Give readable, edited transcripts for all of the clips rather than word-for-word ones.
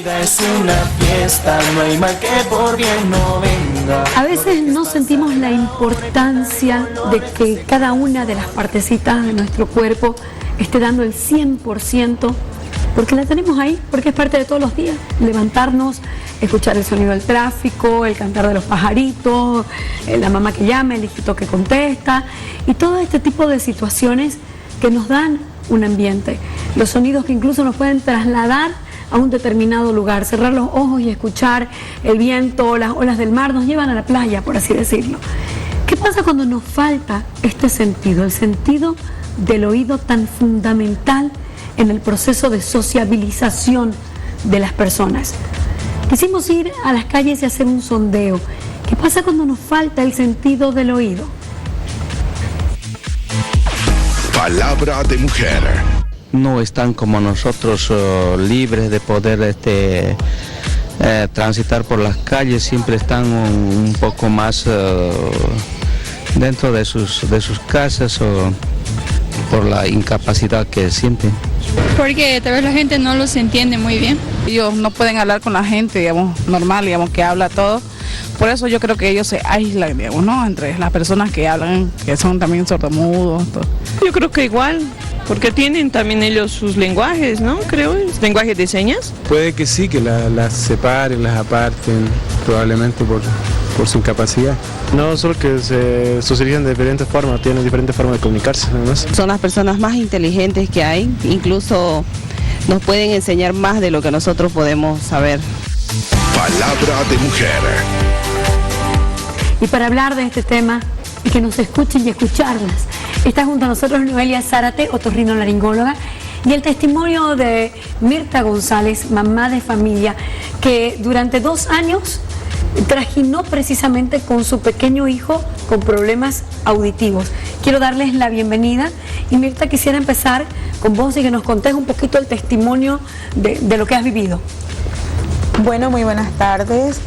Es una fiesta, no hay mal que por bien no venga. A veces no sentimos la importancia de que cada una de las partecitas de nuestro cuerpo esté dando el 100%, porque la tenemos ahí, porque es parte de todos los días. Levantarnos, escuchar el sonido del tráfico, el cantar de los pajaritos, la mamá que llama, el hijito que contesta, y todo este tipo de situaciones que nos dan un ambiente. Los sonidos que incluso nos pueden trasladar a un determinado lugar, cerrar los ojos y escuchar el viento, las olas del mar, nos llevan a la playa, por así decirlo. ¿Qué pasa cuando nos falta este sentido, el sentido del oído tan fundamental en el proceso de sociabilización de las personas? Quisimos ir a las calles y hacer un sondeo. ¿Qué pasa cuando nos falta el sentido del oído? Palabra de mujer. No están como nosotros libres de poder transitar por las calles, siempre están un poco más dentro de sus casas o por la incapacidad que sienten. Porque tal vez la gente no los entiende muy bien. Ellos no pueden hablar con la gente, digamos, normal, digamos, que habla todo. Por eso yo creo que ellos se aíslan, digamos, ¿no? Entre las personas que hablan, que son también sordomudos, todo. Yo creo que igual, porque tienen también ellos sus lenguajes, ¿no? Creo, lenguaje de señas. Puede que sí, que las separen, las aparten, probablemente por su incapacidad. No, solo que se socializan de diferentes formas, tienen diferentes formas de comunicarse, además. Son las personas más inteligentes que hay, incluso nos pueden enseñar más de lo que nosotros podemos saber. Palabra de mujer. Y para hablar de este tema y que nos escuchen y escucharlas, está junto a nosotros Noelia Zárate, otorrinolaringóloga, y el testimonio de Mirta González, mamá de familia, que durante 2 años trajinó precisamente con su pequeño hijo con problemas auditivos. Quiero darles la bienvenida y Mirta, quisiera empezar con vos y que nos contés un poquito el testimonio de lo que has vivido. Bueno, muy buenas tardes.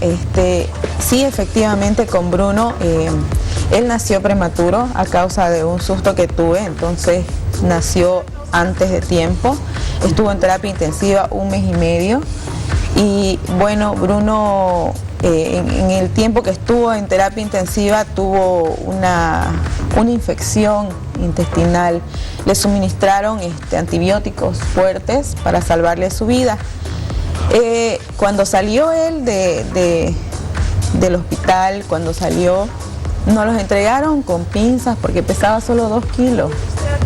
Sí, efectivamente con Bruno, él nació prematuro a causa de un susto que tuve, entonces nació antes de tiempo, estuvo en terapia intensiva 1 mes y medio y bueno, Bruno en el tiempo que estuvo en terapia intensiva tuvo una infección intestinal, le suministraron antibióticos fuertes para salvarle su vida. Cuando salió él del hospital, cuando salió, nos los entregaron con pinzas porque pesaba solo 2 kilos.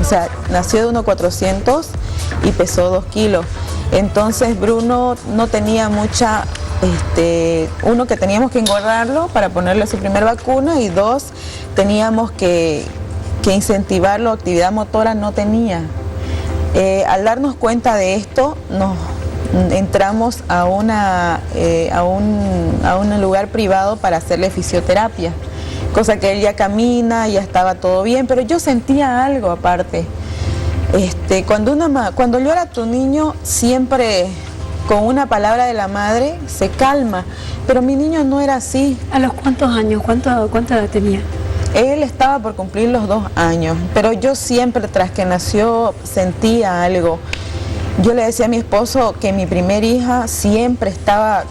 O sea, nació de 1,400 y pesó 2 kilos. Entonces Bruno no tenía mucha, uno, que teníamos que engordarlo para ponerle su primer vacuna, y 2, teníamos que incentivarlo, actividad motora no tenía. Al darnos cuenta de esto, nos entramos a un lugar privado para hacerle fisioterapia, cosa que él ya camina, ya estaba todo bien, pero yo sentía algo aparte. Cuando llora tu niño, siempre con una palabra de la madre se calma, pero mi niño no era así. ¿A los cuántos años? ¿Cuánta edad tenía? Él estaba por cumplir los 2 años, pero yo siempre, tras que nació, sentía algo. Yo le decía a mi esposo que mi primer hija siempre estaba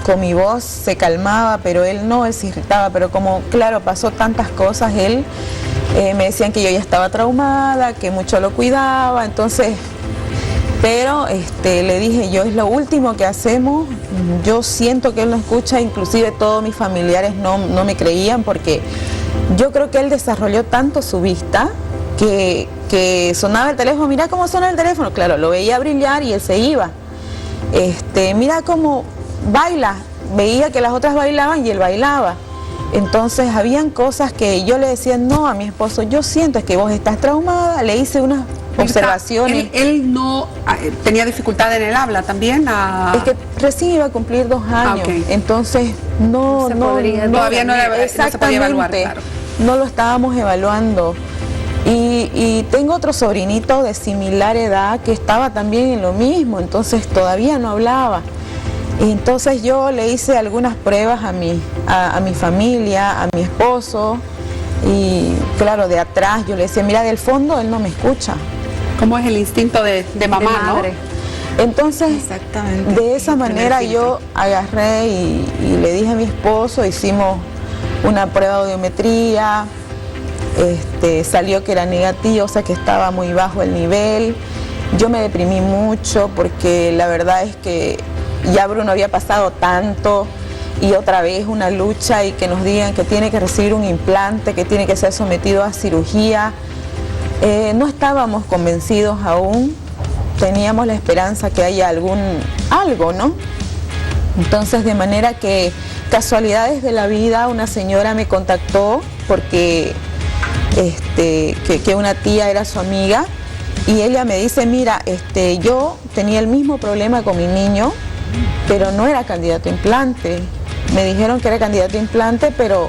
con mi voz, se calmaba, pero él no, él se irritaba, pero como, claro, pasó tantas cosas, él me decían que yo ya estaba traumada, que mucho lo cuidaba, entonces, pero le dije yo, es lo último que hacemos, yo siento que él no escucha, inclusive todos mis familiares no me creían, porque yo creo que él desarrolló tanto su vista, que sonaba el teléfono, mira cómo suena el teléfono, claro, lo veía brillar y él se iba. Mira cómo baila, veía que las otras bailaban y él bailaba. Entonces habían cosas que yo le decía, no, a mi esposo, yo siento es que vos estás traumada, le hice unas observaciones. ¿Él no tenía dificultad en el habla también? Es que recién iba a cumplir 2 años, okay. Entonces todavía no se podía evaluar, claro. No lo estábamos evaluando. Y tengo otro sobrinito de similar edad que estaba también en lo mismo, entonces todavía no hablaba. Y entonces yo le hice algunas pruebas a mi familia, a mi esposo, y claro, de atrás yo le decía, mira, del fondo él no me escucha. ¿Cómo es el instinto de mamá, de madre, Entonces, de esa manera yo agarré y le dije a mi esposo, hicimos una prueba de audiometría, salió que era negativo, o sea que estaba muy bajo el nivel. Yo me deprimí mucho porque la verdad es que ya Bruno había pasado tanto y otra vez una lucha y que nos digan que tiene que recibir un implante, que tiene que ser sometido a cirugía. No estábamos convencidos aún, teníamos la esperanza que haya algo, ¿no? Entonces, de manera que casualidades de la vida, una señora me contactó porque que una tía era su amiga y ella me dice, mira, yo tenía el mismo problema con mi niño, pero no era candidato a implante. Me dijeron que era candidato a implante, pero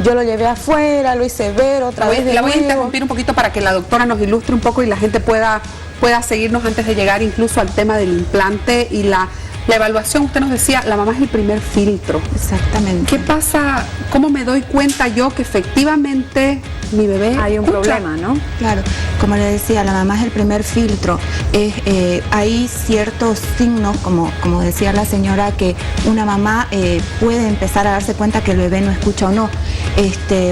yo lo llevé afuera, lo hice ver otra vez de La voy a nuevo. interrumpir un poquito para que la doctora nos ilustre un poco y la gente pueda seguirnos antes de llegar incluso al tema del implante y la evaluación. Usted nos decía, la mamá es el primer filtro. Exactamente. ¿Qué pasa? ¿Cómo me doy cuenta yo que efectivamente mi bebé Hay un escucha? problema, ¿no? Claro, como le decía, la mamá es el primer filtro. Hay ciertos signos, como decía la señora, que una mamá puede empezar a darse cuenta que el bebé no escucha o no.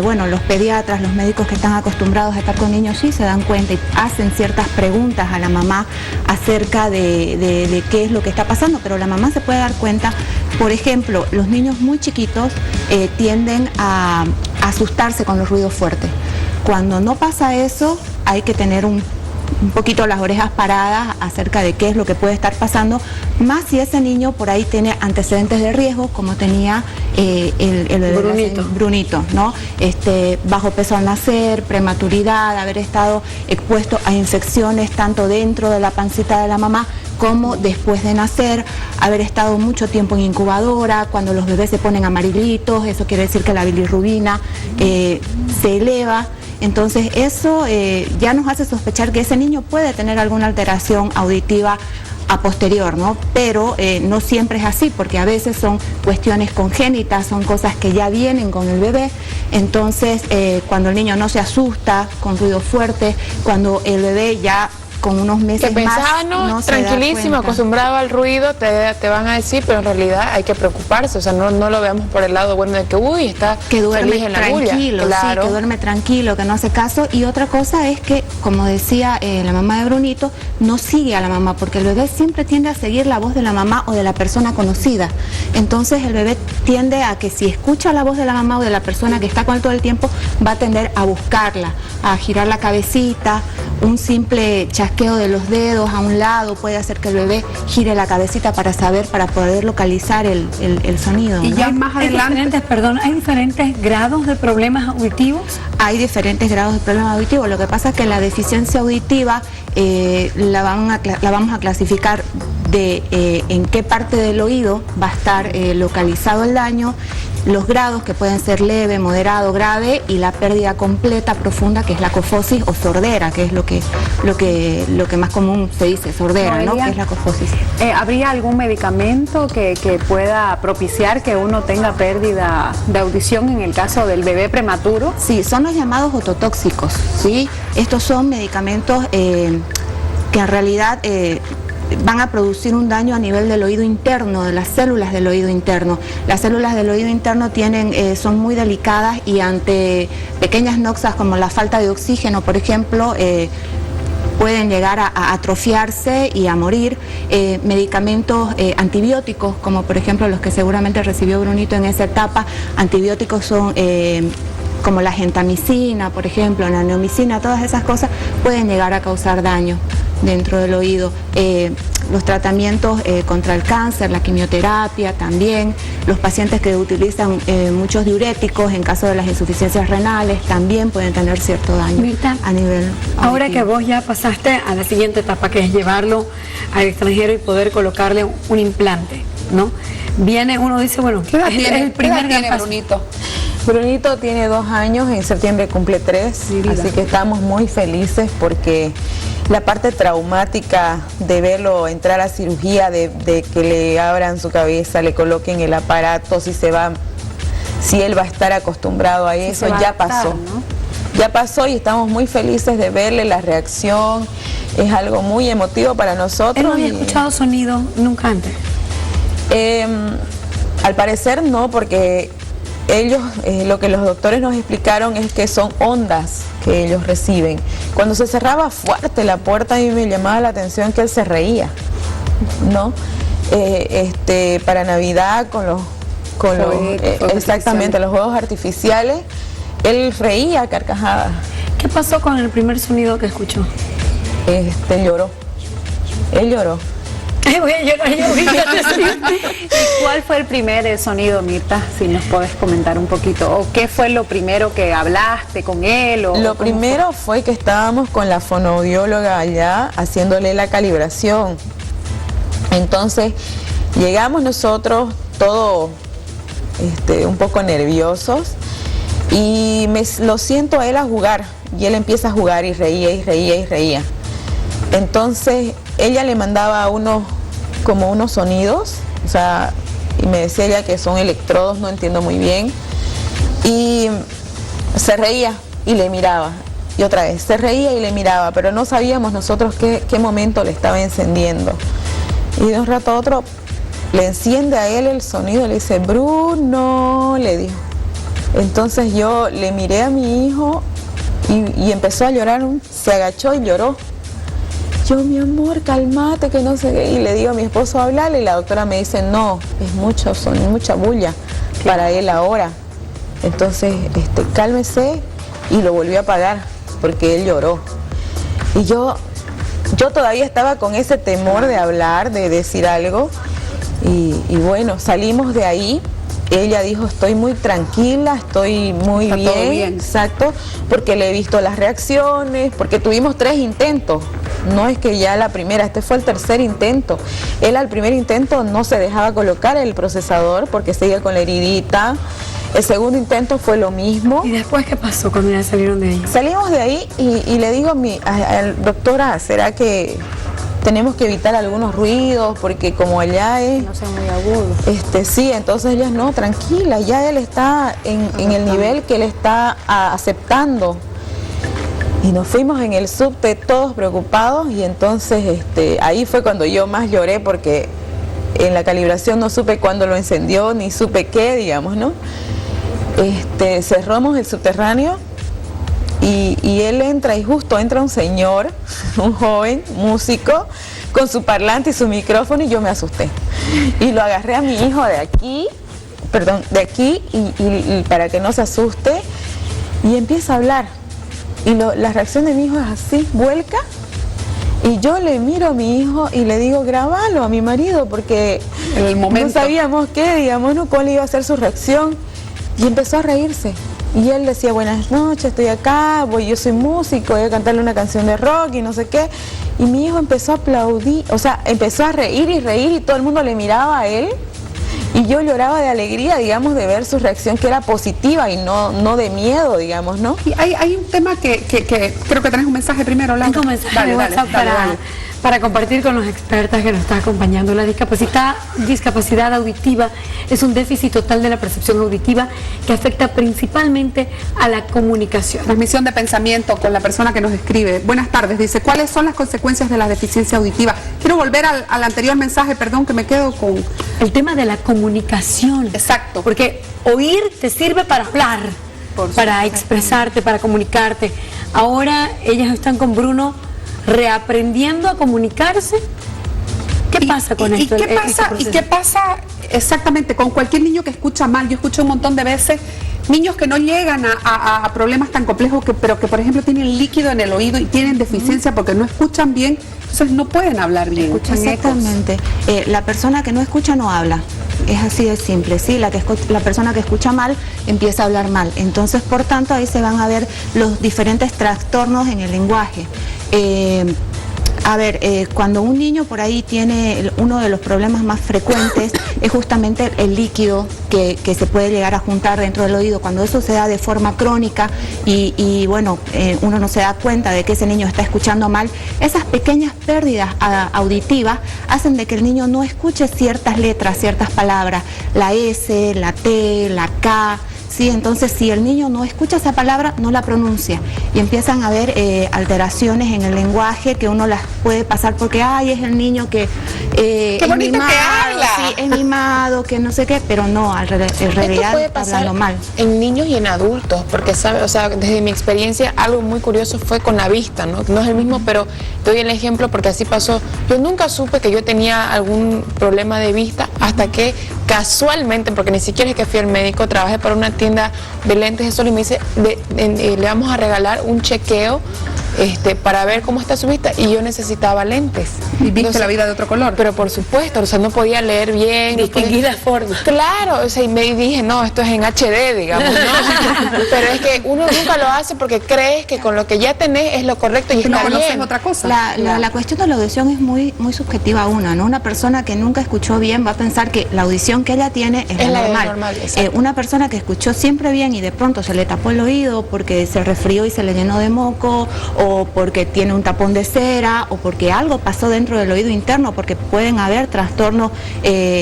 Bueno, los pediatras, los médicos que están acostumbrados a estar con niños sí se dan cuenta y hacen ciertas preguntas a la mamá acerca de qué es lo que está pasando, pero la mamá se puede dar cuenta. Por ejemplo, los niños muy chiquitos tienden a asustarse con los ruidos fuertes. Cuando no pasa eso, hay que tener un poquito las orejas paradas acerca de qué es lo que puede estar pasando, más si ese niño por ahí tiene antecedentes de riesgo, como tenía el bebé Brunito, ¿no? Bajo peso al nacer, prematuridad, haber estado expuesto a infecciones tanto dentro de la pancita de la mamá como después de nacer, haber estado mucho tiempo en incubadora. Cuando los bebés se ponen amarillitos, eso quiere decir que la bilirrubina se eleva. Entonces eso ya nos hace sospechar que ese niño puede tener alguna alteración auditiva a posterior, ¿no? Pero no siempre es así, porque a veces son cuestiones congénitas, son cosas que ya vienen con el bebé. Entonces, cuando el niño no se asusta con ruido fuerte, cuando el bebé ya con unos meses que pensaba, más no se da tranquilísimo, cuenta. acostumbrado al ruido, te van a decir, pero en realidad hay que preocuparse, o sea, no lo veamos por el lado bueno de que, uy, está que duerme feliz en la bulla. tranquilo, Claro. sí, que duerme tranquilo, que no hace caso. Y otra cosa es que, como decía la mamá de Brunito, no sigue a la mamá, porque el bebé siempre tiende a seguir la voz de la mamá o de la persona conocida. Entonces el bebé tiende a que si escucha la voz de la mamá o de la persona que está con él todo el tiempo, va a tender a buscarla, a girar la cabecita. Un simple chasqueo de los dedos a un lado puede hacer que el bebé gire la cabecita para poder localizar el sonido. Y ¿no? ya más adelante, ¿hay diferentes grados de problemas auditivos? Hay diferentes grados de problemas auditivos. Lo que pasa es que la deficiencia auditiva la vamos a clasificar de en qué parte del oído va a estar localizado el daño, los grados que pueden ser leve, moderado, grave, y la pérdida completa, profunda, que es la cofosis o sordera, que es lo que más común se dice, sordera, ¿no? Que es la cofosis. ¿Habría algún medicamento que pueda propiciar que uno tenga pérdida de audición en el caso del bebé prematuro? Sí, son los llamados ototóxicos, ¿sí? Estos son medicamentos que en realidad van a producir un daño a nivel del oído interno, de las células del oído interno. Las células del oído interno son muy delicadas y ante pequeñas noxas como la falta de oxígeno, por ejemplo, pueden llegar a atrofiarse y a morir. Medicamentos antibióticos, como por ejemplo los que seguramente recibió Brunito en esa etapa. Antibióticos son como la gentamicina, por ejemplo, la neomicina, todas esas cosas pueden llegar a causar daño dentro del oído. Los tratamientos contra el cáncer, la quimioterapia también, los pacientes que utilizan muchos diuréticos en caso de las insuficiencias renales también pueden tener cierto daño. Mirta, a nivel ahora auditivo. que vos ya pasaste a la siguiente etapa, que es llevarlo al extranjero y poder colocarle un implante, ¿no? Viene, uno dice, bueno, ¿Qué edad es tiene, el primer gran paso. Brunito? Brunito tiene 2 años, en septiembre cumple 3, así que estamos muy felices porque la parte traumática de verlo entrar a cirugía, de que le abran su cabeza, le coloquen el aparato, si él va a estar acostumbrado a eso, ya pasó. ya pasó y estamos muy felices de verle la reacción. Es algo muy emotivo para nosotros. ¿Él no había escuchado sonido nunca antes? Al parecer no, porque ellos, lo que los doctores nos explicaron es que son ondas que ellos reciben. Cuando se cerraba fuerte la puerta, a mí me llamaba la atención que él se reía, ¿no? Para Navidad exactamente, los juegos artificiales, él reía a carcajadas. ¿Qué pasó con el primer sonido que escuchó? Lloró. Él lloró. Voy a llorar yo. ¿Y cuál fue el primer sonido, Mirta? Si nos puedes comentar un poquito. ¿O qué fue lo primero que hablaste con él? Lo primero fue que estábamos con la fonoaudióloga allá haciéndole la calibración. Entonces llegamos nosotros todos un poco nerviosos y lo siento a él a jugar y él empieza a jugar y reía y reía y reía. Entonces ella le mandaba unos sonidos, o sea, y me decía ella que son electrodos, no entiendo muy bien, y se reía y le miraba, y otra vez se reía y le miraba, pero no sabíamos nosotros qué momento le estaba encendiendo. Y de un rato a otro le enciende a él el sonido, le dice, Bruno, le dijo. Entonces yo le miré a mi hijo y empezó a llorar, se agachó y lloró. Yo, mi amor, cálmate, que no sé qué. Y le digo a mi esposo, hablarle, y la doctora me dice, no, es mucha bulla para él ahora. Entonces, cálmese, y lo volvió a apagar, porque él lloró. Y yo todavía estaba con ese temor de hablar, de decir algo, y bueno, salimos de ahí. Ella dijo, estoy muy tranquila, estoy muy bien. Todo bien. Exacto, porque le he visto las reacciones, porque tuvimos 3 intentos. No es que ya la primera, este fue el tercer intento. Él al primer intento no se dejaba colocar el procesador porque seguía con la heridita. El segundo intento fue lo mismo. ¿Y después qué pasó cuando ya salieron de ahí? Salimos de ahí y le digo doctora, ¿será que tenemos que evitar algunos ruidos? Porque como allá es... No sea muy agudo. Sí, entonces ella no, tranquila, ya él está en el nivel que él está aceptando. Y nos fuimos en el subte todos preocupados y entonces ahí fue cuando yo más lloré porque en la calibración no supe cuándo lo encendió ni supe qué, digamos, ¿no? Cerramos el subterráneo y él entra y justo entra un señor, un joven músico con su parlante y su micrófono y yo me asusté. Y lo agarré a mi hijo de aquí y para que no se asuste y empieza a hablar. Y la reacción de mi hijo es así, vuelca, y yo le miro a mi hijo y le digo, grabalo a mi marido, porque no sabíamos qué, digamos, ¿no? Cuál iba a ser su reacción, y empezó a reírse. Y él decía, buenas noches, estoy acá, yo soy músico, voy a cantarle una canción de rock y no sé qué. Y mi hijo empezó a aplaudir, o sea, empezó a reír y todo el mundo le miraba a él. Y yo lloraba de alegría, digamos, de ver su reacción que era positiva y no de miedo, digamos, ¿no? Y hay un tema que creo que tenés un mensaje primero, Laura. Tengo un mensaje de WhatsApp para compartir con los expertas que nos están acompañando. La discapacidad auditiva es un déficit total de la percepción auditiva que afecta principalmente a la comunicación. Transmisión de pensamiento con la persona que nos escribe. Buenas tardes, dice, ¿cuáles son las consecuencias de la deficiencia auditiva? Quiero volver al anterior mensaje, perdón, que me quedo con... El tema de la comunicación. Exacto. Porque oír te sirve para hablar, para expresarte, para comunicarte. Ahora ellas están con Bruno reaprendiendo a comunicarse. ¿Qué pasa con esto? ¿Y qué pasa exactamente con cualquier niño que escucha mal? Yo escucho un montón de veces niños que no llegan a problemas tan complejos, pero que por ejemplo tienen líquido en el oído y tienen deficiencia porque no escuchan bien, entonces no pueden hablar bien. Exactamente. La persona que no escucha no habla. Es así de simple, ¿sí? La persona que escucha mal empieza a hablar mal. Entonces, por tanto, ahí se van a ver los diferentes trastornos en el lenguaje. Cuando un niño por ahí tiene uno de los problemas más frecuentes es justamente el líquido que se puede llegar a juntar dentro del oído. Cuando eso se da de forma crónica y uno no se da cuenta de que ese niño está escuchando mal, esas pequeñas pérdidas auditivas hacen de que el niño no escuche ciertas letras, ciertas palabras, la S, la T, la K, ¿sí? Entonces, si el niño no escucha esa palabra, no la pronuncia y empiezan a haber alteraciones en el lenguaje que uno las puede pasar porque, ay, es el niño que ¡qué bonito mimado, que habla! Sí, es mimado, que no sé qué, pero no, en realidad puede está pasar hablando mal. en niños y en adultos, porque sabe, o sea, desde mi experiencia algo muy curioso fue con la vista, ¿no? No es el mismo, pero te doy el ejemplo porque así pasó. Yo nunca supe que yo tenía algún problema de vista hasta que casualmente, porque ni siquiera es que fui al médico, trabajé para una tienda de lentes de sol y me dice, le vamos a regalar un chequeo para ver cómo está su vista, y yo necesitaba lentes. Y viste la vida de otro color. Pero por supuesto, o sea, no podía leer bien. Distinguir la forma. Claro, o sea, y me dije, no, esto es en HD, digamos, ¿no? Pero es que uno nunca lo hace porque crees que con lo que ya tenés es lo correcto y está no bien. otra cosa. La cuestión de la audición es muy subjetiva a una, ¿no? Una persona que nunca escuchó bien va a pensar que la audición que ella tiene es la normal. Una persona que escuchó siempre bien y de pronto se le tapó el oído porque se resfrió y se le llenó de moco, o porque tiene un tapón de cera, o porque algo pasó dentro del oído interno, porque pueden haber trastornos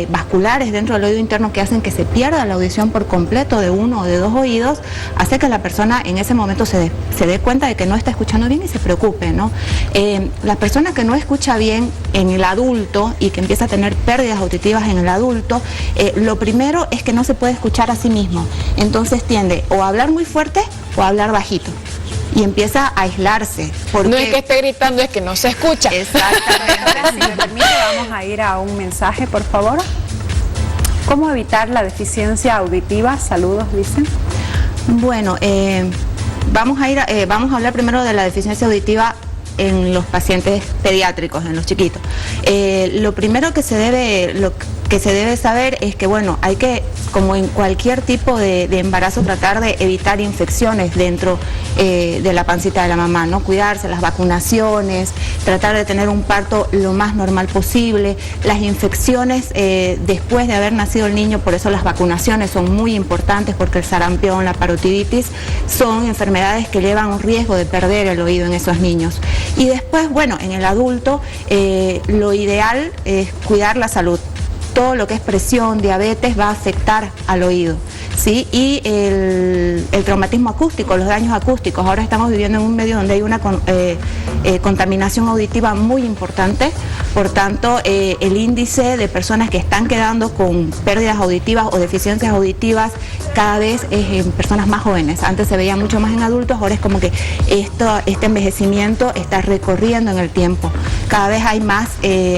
vasculares dentro del oído interno que hacen que se pierda la audición por completo de uno o de dos oídos, hace que la persona en ese momento se dé cuenta de que no está escuchando bien y se preocupe, ¿no? La persona que no escucha bien en el adulto y que empieza a tener pérdidas auditivas en el adulto, lo primero es que no se puede escuchar a sí mismo, entonces tiende o a hablar muy fuerte o a hablar bajito. Y empieza a aislarse. Porque... No es que esté gritando, es que no se escucha. Exactamente. Si me permite, vamos a ir a un mensaje, por favor. ¿Cómo evitar la deficiencia auditiva? Saludos, dicen. Bueno, vamos a hablar primero de la deficiencia auditiva en los pacientes pediátricos, en los chiquitos. Lo primero que se debe saber es que, bueno, hay que, como en cualquier tipo de embarazo, tratar de evitar infecciones dentro de la pancita de la mamá, ¿no? Cuidarse, las vacunaciones, tratar de tener un parto lo más normal posible. Las infecciones después de haber nacido el niño, por eso las vacunaciones son muy importantes, porque el sarampión, la parotiditis, son enfermedades que llevan un riesgo de perder el oído en esos niños. Y después, bueno, en el adulto, lo ideal es cuidar la salud. Todo lo que es presión, diabetes va a afectar al oído, ¿sí? Y el traumatismo acústico, los daños acústicos. Ahora estamos viviendo en un medio donde hay una contaminación auditiva muy importante, por tanto el índice de personas que están quedando con pérdidas auditivas o deficiencias auditivas cada vez es en personas más jóvenes. Antes se veía mucho más en adultos, ahora es como que este envejecimiento está recorriendo en el tiempo. Cada vez hay más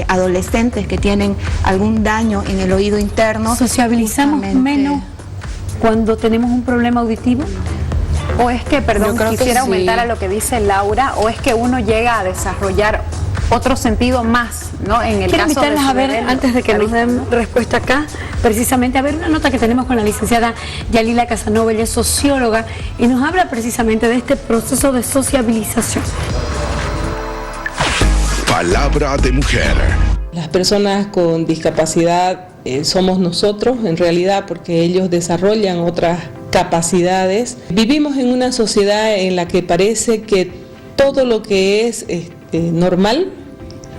adolescentes que tienen algún daño en el oído interno. ¿Sociabilizamos menos cuando tenemos un problema auditivo? O es que, perdón, quisiera aumentar a lo que dice Laura, o es que uno llega a desarrollar otro sentido más, ¿no? En el Quiero caso de invitarlas a ver, antes de que nos den respuesta acá, precisamente a ver una nota que tenemos con la licenciada Yalila Casanova. Ella es socióloga y nos habla precisamente de este proceso de sociabilización. Palabra de mujer. Las personas con discapacidad somos nosotros, en realidad, porque ellos desarrollan otras capacidades. Vivimos en una sociedad en la que parece que todo lo que es normal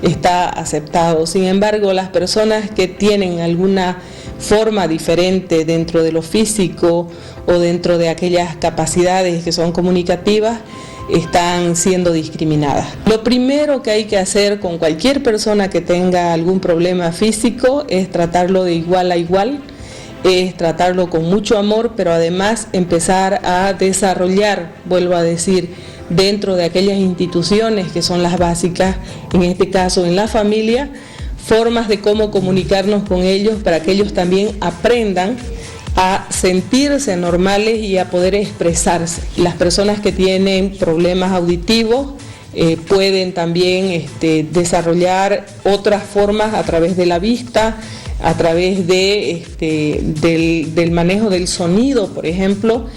está aceptado. Sin embargo, las personas que tienen alguna forma diferente dentro de lo físico o dentro de aquellas capacidades que son comunicativas, están siendo discriminadas. Lo primero que hay que hacer con cualquier persona que tenga algún problema físico es tratarlo de igual a igual, es tratarlo con mucho amor, pero además empezar a desarrollar, vuelvo a decir, dentro de aquellas instituciones que son las básicas, en este caso en la familia, formas de cómo comunicarnos con ellos para que ellos también aprendan a sentirse normales y a poder expresarse. Las personas que tienen problemas auditivos pueden también desarrollar otras formas a través de la vista, a través del manejo del sonido, por ejemplo,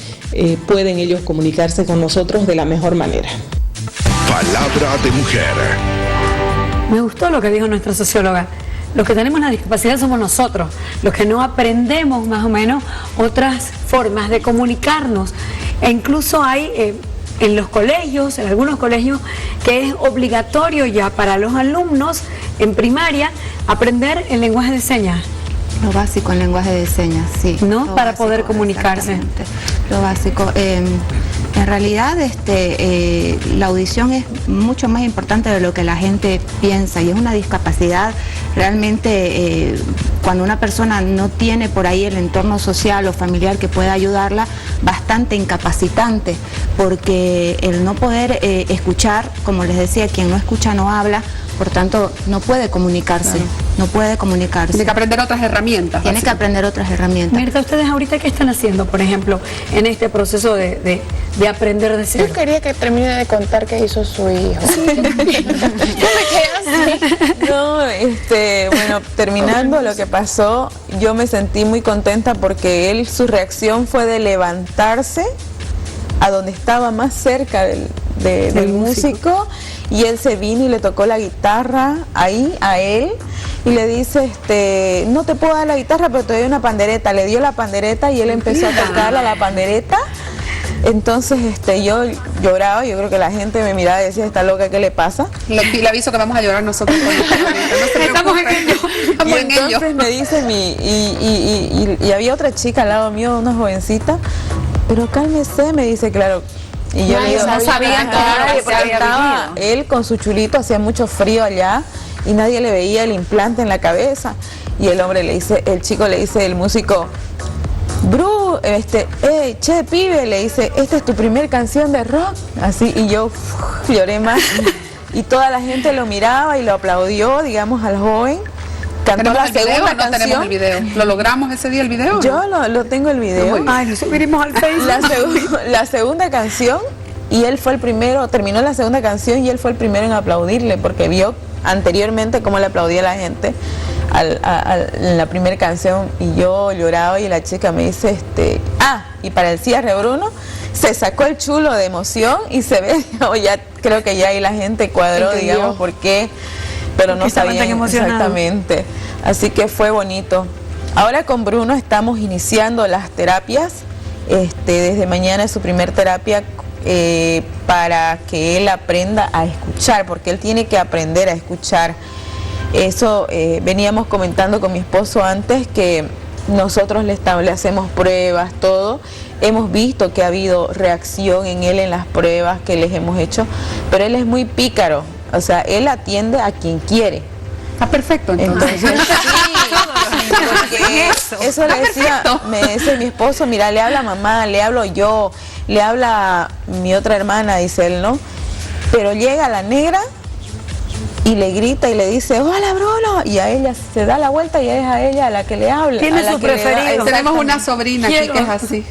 pueden ellos comunicarse con nosotros de la mejor manera. Palabra de mujer. Me gustó lo que dijo nuestra socióloga. Los que tenemos la discapacidad somos nosotros, los que no aprendemos más o menos otras formas de comunicarnos. E incluso hay en los colegios, en algunos colegios, que es obligatorio ya para los alumnos en primaria aprender el lenguaje de señas. Lo básico en lenguaje de señas, sí. ¿No? Lo Para básico, poder comunicarse. exactamente. Lo básico. En realidad, la audición es mucho más importante de lo que la gente piensa y es una discapacidad realmente cuando una persona no tiene por ahí el entorno social o familiar que pueda ayudarla, bastante incapacitante, porque el no poder escuchar, como les decía, quien no escucha no habla, por tanto no puede comunicarse, claro. No puede comunicarse. Tiene que aprender otras herramientas. Tiene que aprender otras herramientas. Mirta, ¿ustedes ahorita qué están haciendo, por ejemplo, en este proceso de aprender de cero? Yo quería que termine de contar qué hizo su hijo. Sí. Yo me quedé así. No, bueno, terminando lo que pasó, yo me sentí muy contenta porque su reacción fue de levantarse a donde estaba más cerca del músico, y él se vino y le tocó la guitarra ahí a él y le dice, no te puedo dar la guitarra, pero te doy una pandereta. Le dio la pandereta y él empezó a tocarla la pandereta. Entonces yo lloraba, yo creo que la gente me miraba y decía, está loca, ¿qué le pasa? Le aviso que vamos a llorar nosotros con esto ahorita. No se estamos en ello. Y entonces me dice y había otra chica al lado mío, una jovencita, pero cálmese, me dice, claro. Y yo le digo, no sabían nadie, porque estaba él con su chulito, hacía mucho frío allá y nadie le veía el implante en la cabeza. Y el hombre le dice, el chico le dice, el músico, che, pibe, le dice, esta es tu primer canción de rock. Así, y yo lloré más. Y toda la gente lo miraba y lo aplaudió, digamos, al joven. Cantó la segunda canción. No tenemos el video. ¿Lo logramos ese día el video? Yo lo tengo el video. Ay, lo subiremos al Facebook. La segunda canción, y él fue el primero, terminó la segunda canción y él fue el primero en aplaudirle, porque vio anteriormente cómo le aplaudía la gente en la primera canción, y yo lloraba y la chica me dice, y para el cierre, Bruno se sacó el chulo de emoción y se ve, ya creo que ya ahí la gente cuadró, ¿entendió? Digamos, por qué, pero no sabían exactamente. Así que fue bonito. Ahora con Bruno estamos iniciando las terapias, desde mañana es su primer terapia, para que él aprenda a escuchar, porque él tiene que aprender a escuchar. Eso veníamos comentando con mi esposo antes, que nosotros le hacemos pruebas, todo. Hemos visto que ha habido reacción en él en las pruebas que les hemos hecho, pero él es muy pícaro, o sea, él atiende a quien quiere. Está perfecto, entonces. Sí, porque eso le decía, me dice mi esposo, mira, le habla a mamá, le hablo yo, le habla mi otra hermana, dice él, ¿no? Pero llega la negra y le grita y le dice, hola Bruno, y a ella se da la vuelta y es a ella a la que le habla. Tiene su preferido. Tenemos una sobrina aquí que es así.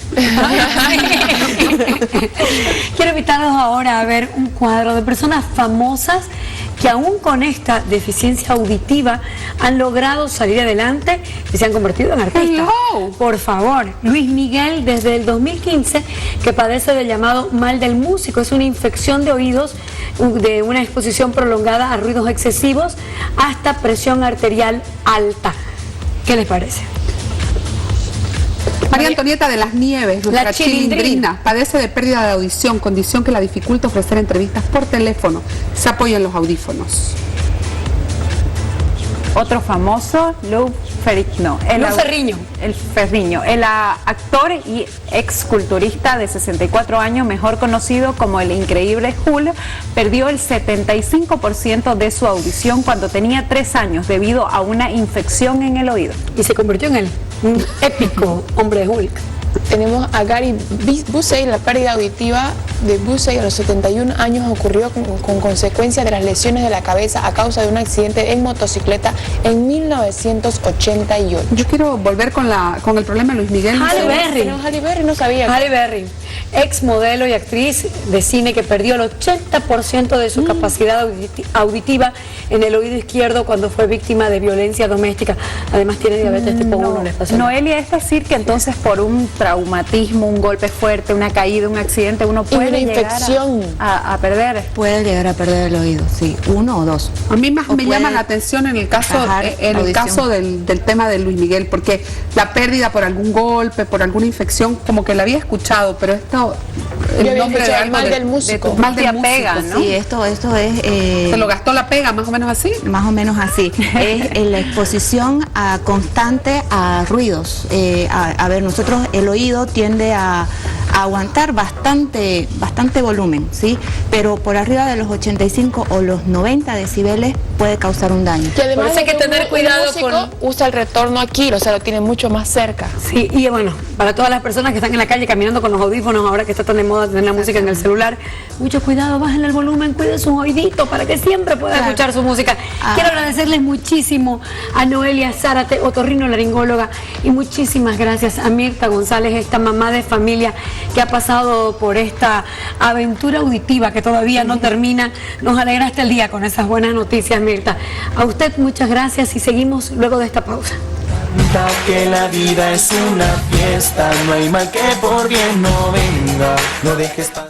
Quiero invitarlos ahora a ver un cuadro de personas famosas que aún con esta deficiencia auditiva han logrado salir adelante y se han convertido en artistas. Hello. Por favor, Luis Miguel, desde el 2015, que padece del llamado mal del músico, es una infección de oídos, de una exposición prolongada a ruidos excesivos hasta presión arterial alta. ¿Qué les parece? María Antonieta de las Nieves, nuestra chilindrina, padece de pérdida de audición, condición que la dificulta ofrecer entrevistas por teléfono. Se apoya en los audífonos. Otro famoso, Lou Ferrigno. El Ferrigno, el actor y exculturista de 64 años, mejor conocido como el increíble Hulk, perdió el 75% de su audición cuando tenía 3 años debido a una infección en el oído. Y se convirtió en un épico hombre de Hulk. Tenemos a Gary Busey. La pérdida auditiva de Busey a los 71 años ocurrió con consecuencia de las lesiones de la cabeza a causa de un accidente en motocicleta en 1988. Yo quiero volver con el problema de Luis Miguel. Halle Berry. Halle Berry no sabía. Halle Berry, ex modelo y actriz de cine que perdió el 80% de su capacidad auditiva en el oído izquierdo cuando fue víctima de violencia doméstica. Además tiene diabetes tipo 1. Noelia, es decir que entonces por un traumatismo, un golpe fuerte, una caída, un accidente, uno puede llegar a perder. Puede llegar a perder el oído, sí, 1 o 2. A mí más me llama la atención en el caso del tema de Luis Miguel, porque la pérdida por algún golpe, por alguna infección, como que la había escuchado, pero esto el nombre de algo mal del músico. Mal del músico, pega, ¿no? Sí, esto es... ¿Se lo gastó la pega, más o menos así? Más o menos así. Es la exposición constante a ruidos. A ver, nosotros el oído tiende a aguantar bastante volumen, ¿sí? Pero por arriba de los 85 o los 90 decibeles puede causar un daño. Que además Por eso hay que tener cuidado con... usa el retorno aquí, o sea, lo tiene mucho más cerca. Sí, y bueno, para todas las personas que están en la calle caminando con los audífonos, ahora que está tan de moda tener la música en el celular, mucho cuidado, bajen el volumen, cuiden sus oíditos para que siempre puedan escuchar su música. Quiero agradecerles muchísimo a Noelia Zárate, otorrinolaringóloga, y muchísimas gracias a Mirta González, esta mamá de familia que ha pasado por esta aventura auditiva que todavía no termina. Nos alegraste el día con esas buenas noticias, Mirta. A usted muchas gracias y seguimos luego de esta pausa. Que la vida es una fiesta, no hay mal que por bien no venga, no dejes pasar.